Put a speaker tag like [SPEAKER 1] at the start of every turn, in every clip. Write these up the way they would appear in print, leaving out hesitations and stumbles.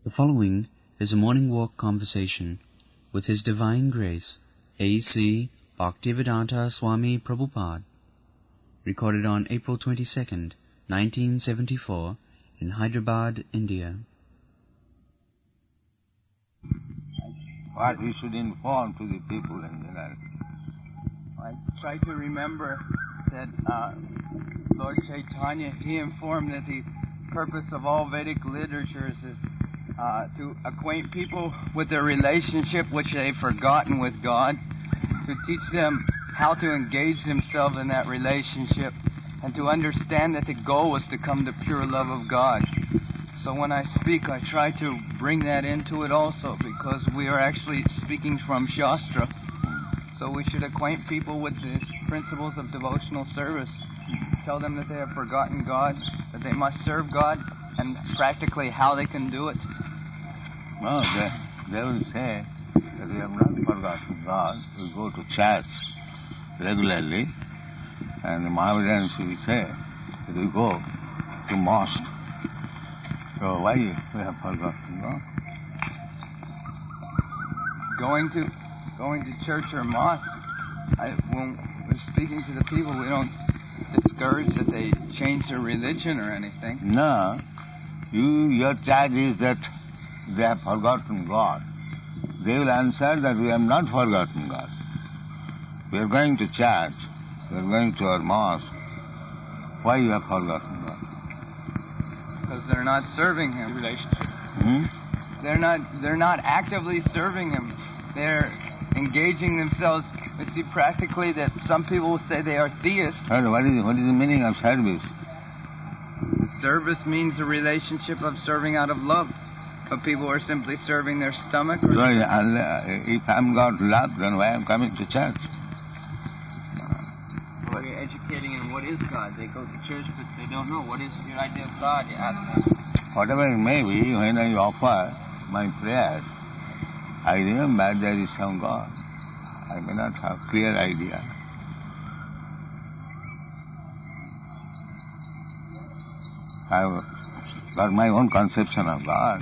[SPEAKER 1] The following is a morning walk conversation with His Divine Grace, A.C. Bhaktivedanta Swami Prabhupada, recorded on April 22nd, 1974, in Hyderabad, India.
[SPEAKER 2] What we should inform to the people in general.
[SPEAKER 3] I try to remember that Lord Chaitanya, he informed that the purpose of all Vedic literatures is to acquaint people with their relationship which they've forgotten with God, to teach them how to engage themselves in that relationship, and to understand that the goal is to come to pure love of God. So when I speak, I try to bring that into it also, because we are actually speaking from Shastra. So we should acquaint people with the principles of devotional service. Tell them that they have forgotten God, that they must serve God, and practically how they can do it.
[SPEAKER 2] No, they will say that we have not forgotten God. We go to church regularly, and the Mohammedans will say that we go to mosque. So why we have forgotten God?
[SPEAKER 3] Going to church or mosque, when we're speaking to the people, we don't discourage that they change their religion or anything.
[SPEAKER 2] No, your charge is that they have forgotten God. They will answer that we have not forgotten God. We are going to church, we are going to our mosque. Why you have forgotten God?
[SPEAKER 3] Because they're not serving Him.
[SPEAKER 2] Hmm?
[SPEAKER 3] They're not actively serving Him. They're engaging themselves. We see practically that some people will say they are theists.
[SPEAKER 2] What is the meaning of service?
[SPEAKER 3] Service means a relationship of serving out of love. But people are simply serving their stomach.
[SPEAKER 2] So, if I'm got love, then why I'm coming to church?
[SPEAKER 3] Well, you're educating them what is God. They go to church, but they don't know what is your idea of God. You ask them.
[SPEAKER 2] Whatever it may be, when I offer my prayer, I remember there is some God. I may not have clear idea. I've got my own conception of God.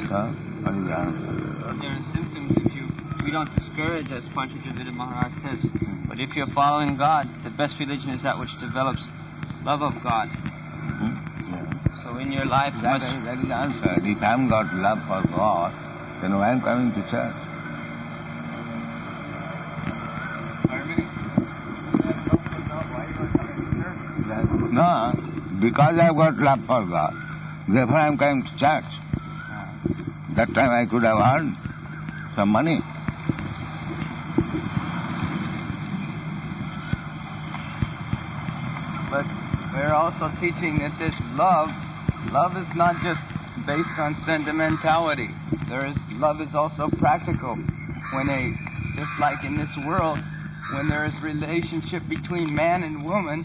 [SPEAKER 2] So, what is the answer?
[SPEAKER 4] There are symptoms we don't discourage, as Panchajavida Maharaj says. But if you're following God, the best religion is that which develops love of God.
[SPEAKER 2] Yeah.
[SPEAKER 4] So in your life,
[SPEAKER 2] that is the answer. If I haven't got love for God, then why am I coming to church? No, because I've got love for God. Therefore I'm coming to church. That time I could have earned some money.
[SPEAKER 3] But we're also teaching that this love is not just based on sentimentality. Love is also practical. Just like in this world, when there is relationship between man and woman,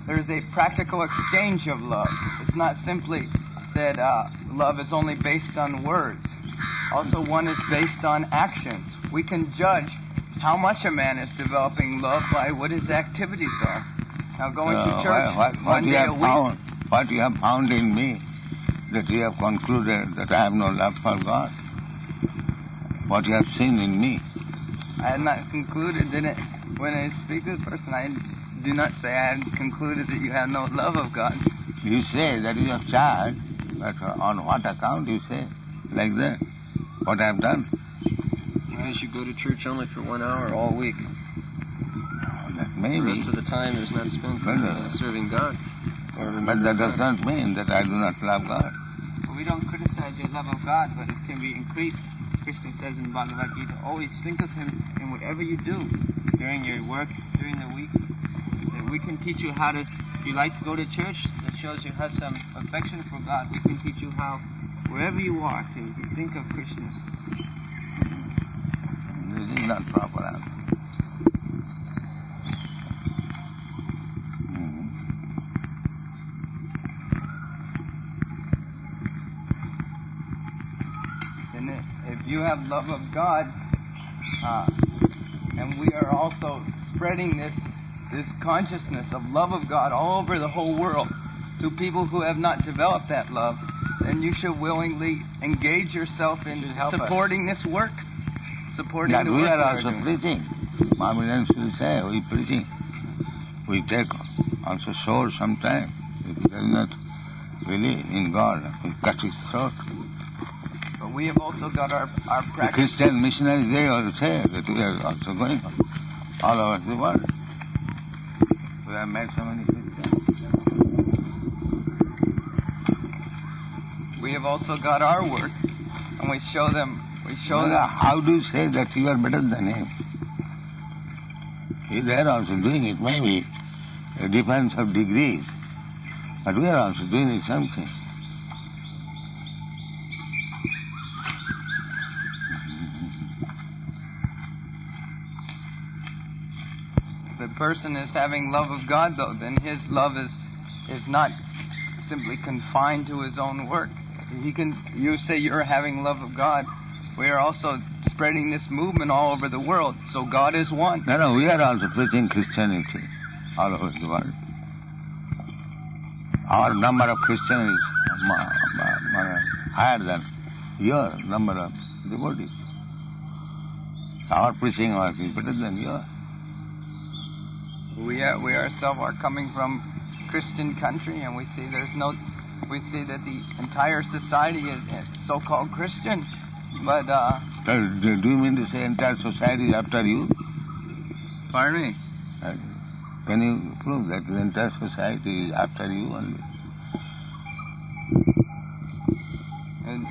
[SPEAKER 3] there is a practical exchange of love. It's not simply that love is only based on words. Also, one is based on actions. We can judge how much a man is developing love by what his activities are. Now, going to church one day a week.
[SPEAKER 2] What you have found in me, that you have concluded that I have no love for God. What you have seen in me.
[SPEAKER 3] I had not concluded that when I speak to this person, I do not say I had concluded that you have no love of God.
[SPEAKER 2] You say that is your charge, but on what account you say like that? What I have done?
[SPEAKER 4] Because you go to church only for 1 hour all week.
[SPEAKER 2] That may
[SPEAKER 4] The
[SPEAKER 2] be.
[SPEAKER 4] rest of the time is not spent serving God.
[SPEAKER 2] But that does not mean that I do not love God.
[SPEAKER 4] Well, we don't criticize your love of God, but it can be increased. Krishna says in Bhagavad Gita, always think of Him in whatever you do during your work, during the week. That we can teach you how to, if you like to go to church, that shows you have some affection for God. We can teach you how, wherever you are, to think of Krishna.
[SPEAKER 2] This is not proper answer.
[SPEAKER 3] If you have love of God, and we are also spreading this this consciousness of love of God all over the whole world to people who have not developed that love, then you should willingly engage yourself in supporting this work. Supporting
[SPEAKER 2] that
[SPEAKER 3] the
[SPEAKER 2] we
[SPEAKER 3] work
[SPEAKER 2] are
[SPEAKER 3] we
[SPEAKER 2] also
[SPEAKER 3] doing.
[SPEAKER 2] preaching. Mohammedans will say, we preaching. We take also sword sometimes. If he does not believe in God, we cut his throat.
[SPEAKER 3] But we have also got our
[SPEAKER 2] The
[SPEAKER 3] practice.
[SPEAKER 2] Christian missionaries, they also say that we are also going all over the world. We have met so many Christians.
[SPEAKER 3] We have also got our work, and we show them.
[SPEAKER 2] How do you say that you are better than him? They are also doing it, maybe. It depends of degrees. But we are also doing something.
[SPEAKER 3] If the person is having love of God, though, then his love is not simply confined to his own work. You say you're having love of God. We are also spreading this movement all over the world. So God is one.
[SPEAKER 2] No, we are also preaching Christianity all over the world. Our number of Christians is higher than your number of devotees. Our preaching work is better than yours.
[SPEAKER 3] We ourselves are coming from Christian country, and we see that the entire society is so-called Christian. But
[SPEAKER 2] Do you mean to say entire society is after you?
[SPEAKER 3] pardon me.
[SPEAKER 2] Can you prove that the entire society is after you only?
[SPEAKER 3] And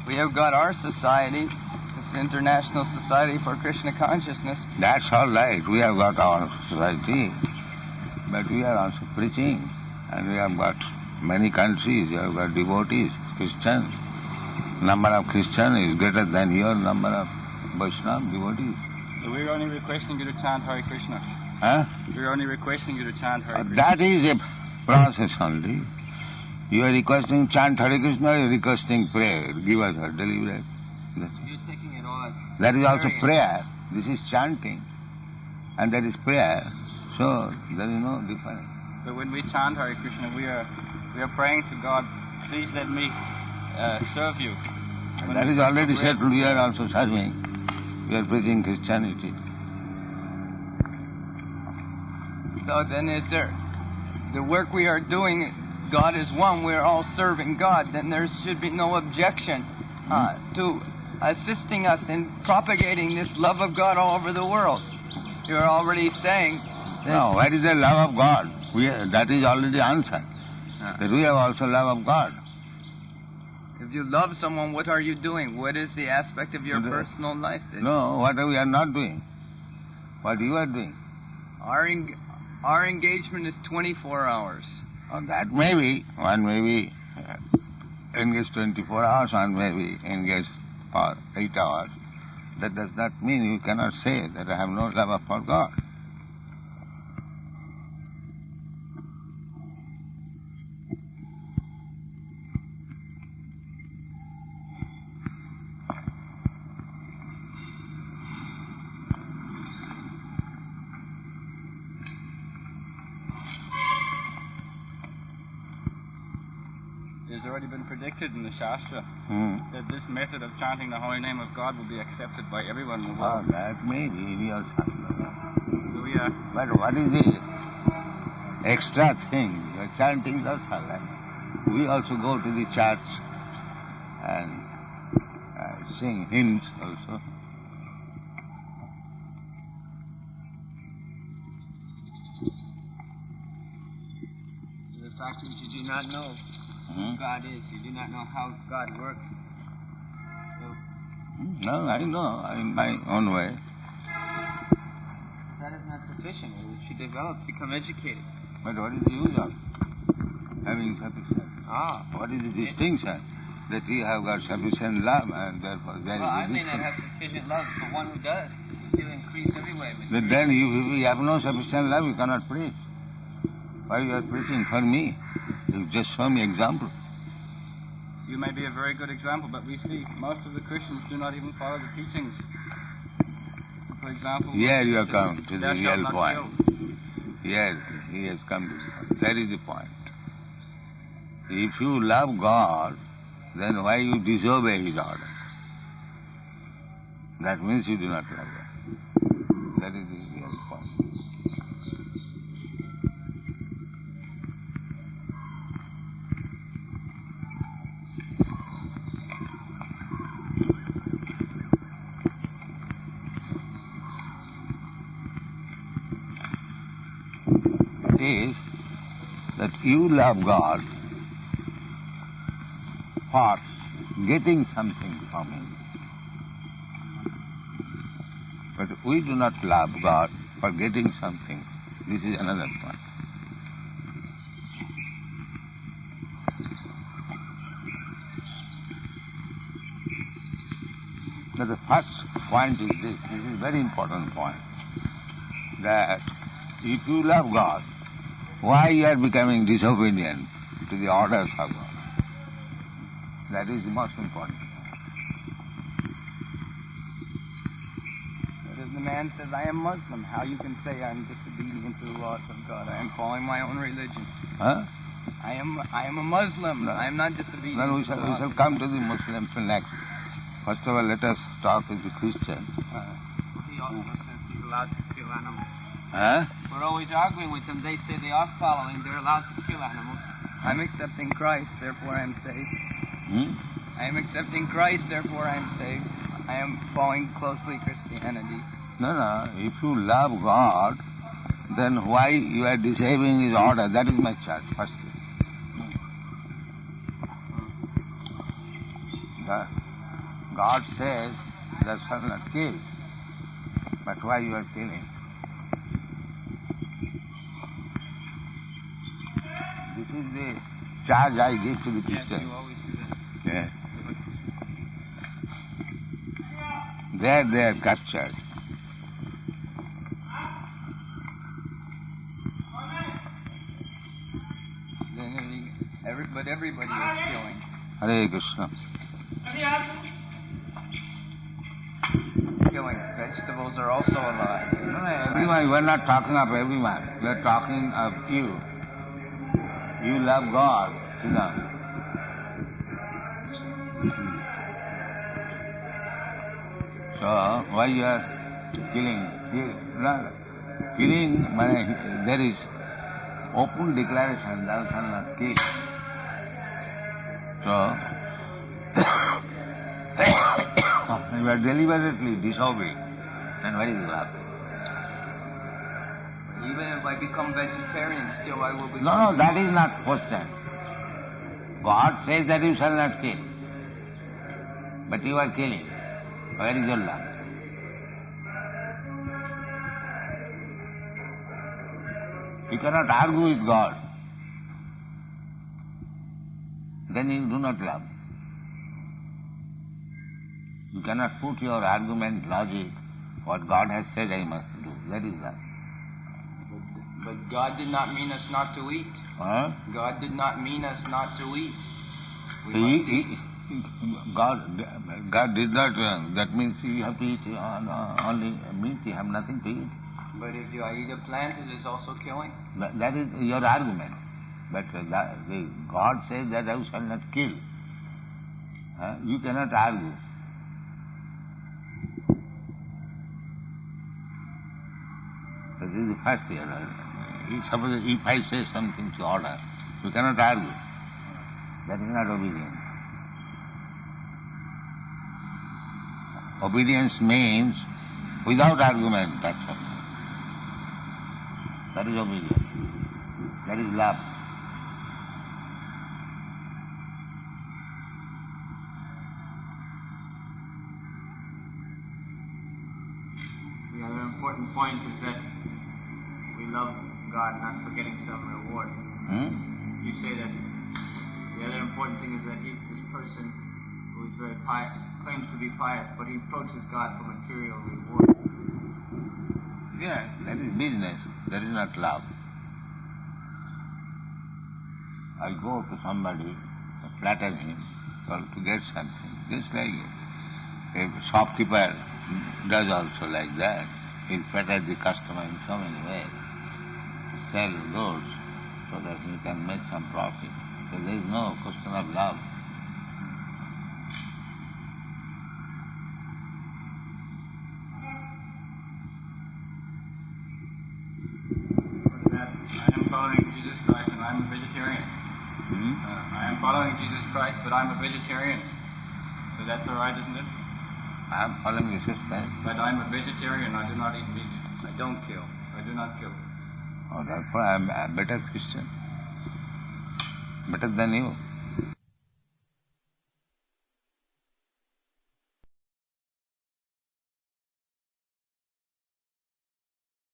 [SPEAKER 3] we have got our society, this International Society for Krishna Consciousness.
[SPEAKER 2] That's all right. We have got our society, but we are also preaching, and we have got many countries. We have got devotees, Christians. Number of Christians is greater than your number of Vaishnava devotees.
[SPEAKER 5] So we're only requesting you to chant Hare Krishna.
[SPEAKER 2] Huh?
[SPEAKER 5] We're only requesting you to chant Hare Krishna.
[SPEAKER 2] That is a process only. You are requesting chant Hare Krishna, you are requesting prayer. Give us her deliverance.
[SPEAKER 4] You're taking it all as
[SPEAKER 2] That is also prayer. This is chanting. And that is prayer. So there is no difference.
[SPEAKER 5] But when we chant Hare Krishna, we are praying to God, please let me serve you.
[SPEAKER 2] And that is already settled. We are also serving. We are preaching Christianity.
[SPEAKER 3] So then is there the work we are doing, God is one, we're all serving God, then there should be no objection to assisting us in propagating this love of God all over the world. You're already saying that
[SPEAKER 2] No, what is the love of God? That is already answered. That we have also love of God.
[SPEAKER 3] if you love someone, what are you doing? What is the aspect of your personal life?
[SPEAKER 2] No, what we are not doing. What you are doing.
[SPEAKER 3] Our engagement is 24 hours.
[SPEAKER 2] Oh, that may be. One may be engaged 24 hours, one may be engaged for 8 hours. That does not mean you cannot say that I have no love for God.
[SPEAKER 5] It's already been predicted in the Shastra that this method of chanting the holy name of God will be accepted by everyone in the
[SPEAKER 2] Oh,
[SPEAKER 5] world.
[SPEAKER 2] that may be in your Shastra.
[SPEAKER 5] So we are
[SPEAKER 2] But what is the extra thing? The chanting is also like. We also go to the church and sing hymns also.
[SPEAKER 4] the fact that you do not know who God is. You do not know how God works. So
[SPEAKER 2] No, I know in my own way.
[SPEAKER 4] that is not sufficient. We should develop, become educated.
[SPEAKER 2] But what is the use of having sufficient? What is the distinction? That we have got sufficient love and therefore there
[SPEAKER 4] Well, I
[SPEAKER 2] is a
[SPEAKER 4] may not
[SPEAKER 2] distance.
[SPEAKER 4] have sufficient love, but one who does, he'll increase every way.
[SPEAKER 2] But then if we have no sufficient love, you cannot preach. Why you are preaching for me? You just show me example.
[SPEAKER 5] you may be a very good example, but we see most of the Christians do not even follow the teachings. For example,
[SPEAKER 2] here you have come to the
[SPEAKER 5] thou shalt
[SPEAKER 2] real
[SPEAKER 5] not
[SPEAKER 2] point.
[SPEAKER 5] kill.
[SPEAKER 2] Yes, he has come to the point. That is the point. If you love God, then why you disobey His order? That means you do not love God. That is the real point. It is that you love God for getting something from Him. But we do not love God for getting something. This is another point. Now the first point is this is a very important point, that if you love God, why you are becoming disobedient to the orders of God? That is the most important.
[SPEAKER 3] But if the man says, I am Muslim, how you can say I'm disobedient to the laws of God? I am following my own religion.
[SPEAKER 2] Huh?
[SPEAKER 3] I am a Muslim.
[SPEAKER 2] No.
[SPEAKER 3] I am not disobedient
[SPEAKER 2] Then we
[SPEAKER 3] to the
[SPEAKER 2] shall
[SPEAKER 3] laws.
[SPEAKER 2] come to the Muslims next. First of all, let us talk with the Christian.
[SPEAKER 4] He also says he's allowed to kill animals.
[SPEAKER 2] Huh?
[SPEAKER 4] We're always arguing with them. They say they are following. They're allowed to kill animals.
[SPEAKER 3] I'm accepting Christ, therefore I am saved.
[SPEAKER 2] Hmm?
[SPEAKER 3] I am accepting Christ, therefore I am saved. I am following closely Christianity.
[SPEAKER 2] No. If you love God, then why you are disobeying His order? That is my charge, firstly. God says, thou shalt not kill. But why you are killing? This is the charge I give to the
[SPEAKER 4] Yes,
[SPEAKER 2] Christian.
[SPEAKER 4] you always do that.
[SPEAKER 2] Yeah. There they are captured.
[SPEAKER 3] But everybody is killing.
[SPEAKER 2] Hare Krishna.
[SPEAKER 3] Killing vegetables are also alive.
[SPEAKER 2] No, everyone, we are not talking of everyone. We are talking of you. You love God. You know. So, why you are killing? Killing, there is open declaration, thou shalt not kill. So, you are deliberately disobeying. And where is love?
[SPEAKER 3] Even if I become vegetarian, still I will become...
[SPEAKER 2] No, that is not question. God says that you shall not kill. But you are killing. Where is your love? You cannot argue with God. Then you do not love. You cannot put your argument, logic, what God has said I must do. That is love.
[SPEAKER 3] But God did not mean us not to eat.
[SPEAKER 2] Huh?
[SPEAKER 3] God did not mean us not to eat.
[SPEAKER 2] God did not, that means you have to eat only meat, you have nothing to eat.
[SPEAKER 3] But if I eat a plant, it is also killing.
[SPEAKER 2] That is your argument. But God says that thou shalt not kill. You cannot argue. That is the first error. Suppose if I say something to order, you cannot argue. That is not obedience. Obedience means without argument, that's all. That is obedience. That is love.
[SPEAKER 4] The other important point is that we love God not for getting some reward. You say that the other important thing is that this person who is very pious, claims to be pious, but he approaches God for material reward.
[SPEAKER 2] Yeah, that is business. That is not love. I go to somebody, flatter him, to get something. Just like a shopkeeper does also like that. He'll fetter the customer in so many ways. Sell goods so that he can make some profit. So there is no question of love.
[SPEAKER 5] I am following Jesus Christ and I'm a vegetarian. I am following Jesus Christ, but I'm a vegetarian. So that's all right, isn't it?
[SPEAKER 2] I am following Jesus Christ.
[SPEAKER 5] But I'm a vegetarian. I do not eat meat. I don't kill. I do not kill.
[SPEAKER 2] Oh, therefore I am a better Christian. Better than you.